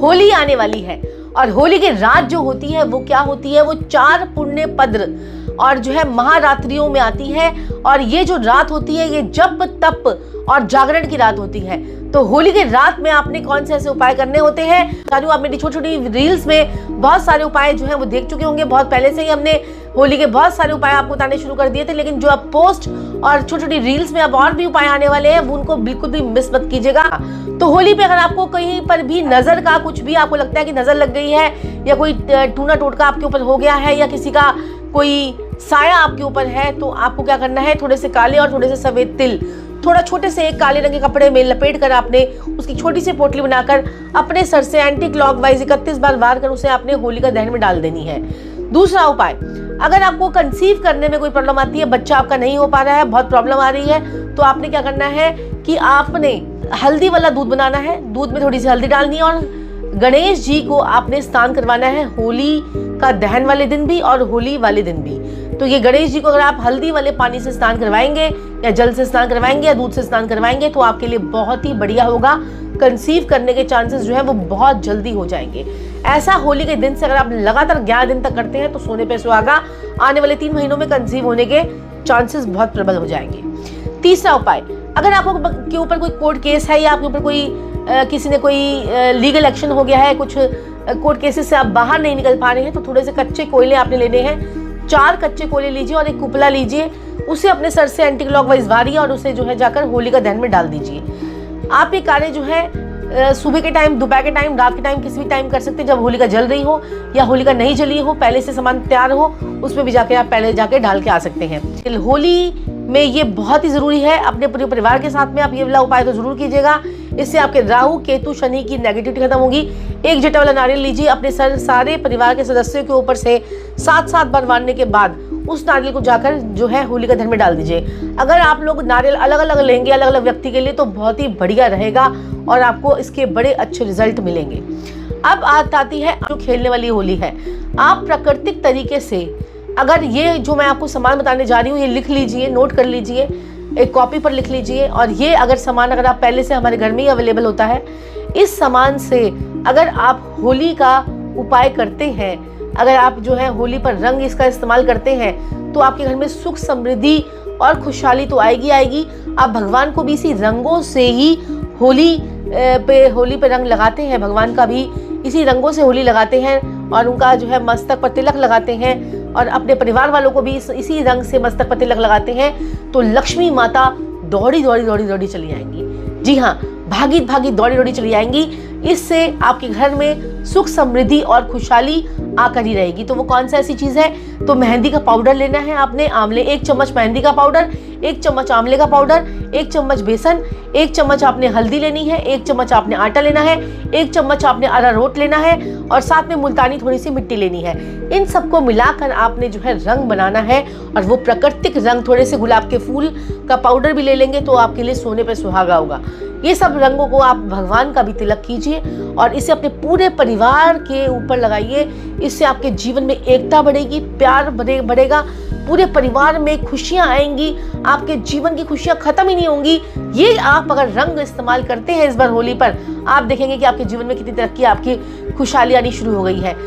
होली आने वाली है और होली की रात जो होती है वो क्या होती है, वो 4 पुण्य पद्र और जो है महारात्रियों में आती है। और ये जो रात होती है ये जप तप और जागरण की रात होती है। तो होली की रात में आपने कौन से ऐसे उपाय करने होते हैं, आप मेरी छोटी छोटी रील्स में बहुत सारे उपाय जो है वो देख चुके होंगे। बहुत पहले से ही हमने होली के बहुत सारे उपाय आपको बताने शुरू कर दिए थे, लेकिन जो अब पोस्ट और छोटी छोटी रील्स में अब और भी उपाय आने वाले हैं वो उनको बिल्कुल भी मिस मत कीजिएगा। तो होली पे अगर आपको कहीं पर भी नजर का कुछ भी आपको लगता है कि नजर लग गई है या कोई टूना टोटका आपके ऊपर हो गया है या किसी का कोई साया आपके ऊपर है, तो आपको क्या करना है, थोड़े से काले और थोड़े से सफेद तिल थोड़ा छोटे से एक काले रंग के कपड़े में लपेट कर आपने उसकी छोटी सी पोटली बनाकर अपने सर से एंटी क्लॉकवाइज 31 बार वार कर उसे आपने होली का दहन में डाल देनी है। दूसरा उपाय, अगर आपको कंसीव करने में कोई प्रॉब्लम आती है, बच्चा आपका नहीं हो पा रहा है, बहुत प्रॉब्लम आ रही है, तो आपने क्या करना है कि आपने हल्दी वाला दूध बनाना है, दूध में थोड़ी सी हल्दी डालनी है और गणेश जी को आपने स्नान करवाना है होली का दहन वाले दिन भी और होली वाले दिन भी। तो ये गणेश जी को अगर आप हल्दी वाले पानी से स्नान करवाएंगे या जल से स्नान करवाएंगे या दूध से स्नान करवाएंगे तो आपके लिए बहुत ही बढ़िया होगा। कंसीव करने के चांसेस जो है वो बहुत जल्दी हो जाएंगे। ऐसा होली के दिन से अगर आप लगातार 11 दिन तक करते हैं तो सोने पे सुहागा, आने वाले 3 महीनों में कंसीव होने के चांसेस बहुत प्रबल हो जाएंगे। तीसरा उपाय, अगर आपको के ऊपर कोई कोर्ट केस है या आपके ऊपर कोई किसी ने कोई लीगल एक्शन हो गया है, कुछ कोर्ट केसेस से आप बाहर नहीं निकल पा रहे हैं, तो थोड़े से कच्चे कोयले आपने लेने हैं। 4 कच्चे कोयले लीजिए और एक कुपला लीजिए, उसे अपने सर से एंटी क्लॉकवाइज वारिए और उसे जो है जाकर होली का दहन में डाल दीजिए। आप ये कार्य जो है सुबह के टाइम, दोपहर के टाइम, रात के टाइम, किसी भी टाइम कर सकते हैं जब होलिका जल रही हो या होलिका नहीं जली हो, पहले से सामान तैयार हो, उसमें भी जाके आप पहले जाके डाल के आ सकते हैं। होली में ये बहुत ही जरूरी है, अपने पूरे परिवार के साथ में आप ये वाला उपाय तो जरूर कीजिएगा। इससे आपके राहु केतु शनि की नेगेटिविटी खत्म होगी। एक जटा वाला नारियल लीजिए, अपने सारे परिवार के सदस्यों के ऊपर से 7 बार मारने के बाद उस नारियल को जाकर जो है होली का दहन में डाल दीजिए। अगर आप लोग नारियल अलग अलग लेंगे अलग अलग व्यक्ति के लिए तो बहुत ही बढ़िया रहेगा और आपको इसके बड़े अच्छे रिजल्ट मिलेंगे। अब आती है जो खेलने वाली होली है। आप प्राकृतिक तरीके से, अगर ये जो मैं आपको सामान बताने जा रही हूँ ये लिख लीजिए, नोट कर लीजिए, एक कॉपी पर लिख लीजिए। और ये अगर सामान अगर आप पहले से हमारे घर में ही अवेलेबल होता है, इस सामान से अगर आप होली का उपाय करते हैं, अगर आप जो है होली पर रंग इसका इस्तेमाल करते हैं तो आपके घर में सुख समृद्धि और खुशहाली तो आएगी आएगी। आप भगवान को भी इसी रंगों से ही होली पे रंग लगाते हैं, भगवान का भी इसी रंगों से होली लगाते हैं और उनका जो है मस्तक पर तिलक लगाते हैं और अपने परिवार वालों को भी इसी रंग से मस्तक पर तिलक लगाते हैं, तो लक्ष्मी माता दौड़ी चली आएंगी। जी हाँ, भागी दौड़ी चली आएंगी। इससे आपके घर में सुख समृद्धि और खुशहाली आकर ही रहेगी। तो वो कौन सा ऐसी चीज है, तो मेहंदी का पाउडर लेना है आपने, आंवले 1 चम्मच मेहंदी का पाउडर, 1 चम्मच आंवले का पाउडर, 1 चम्मच बेसन, 1 चम्मच आपने हल्दी लेनी है, 1 चम्मच आपने आटा लेना है, 1 चम्मच आपने अरारोट लेना है और साथ में मुल्तानी थोड़ी सी मिट्टी लेनी है। इन सबको मिलाकर आपने जो है रंग बनाना है और वो प्राकृतिक रंग, थोड़े से गुलाब के फूल का पाउडर भी ले लेंगे तो आपके लिए सोने पे सुहागा होगा। ये सब रंगों को आप भगवान का भी तिलक कीजिए और इसे अपने पूरे परिवार के ऊपर लगाइए। इससे आपके जीवन में एकता बढ़ेगी, प्यार बढ़ेगा, पूरे परिवार में खुशियां आएंगी, आपके जीवन की खुशियां खत्म ही नहीं होंगी। ये आप अगर रंग इस्तेमाल करते हैं इस बार होली पर, आप देखेंगे कि आपके जीवन में कितनी तरक्की, आपकी खुशहाली आनी शुरू हो गई है।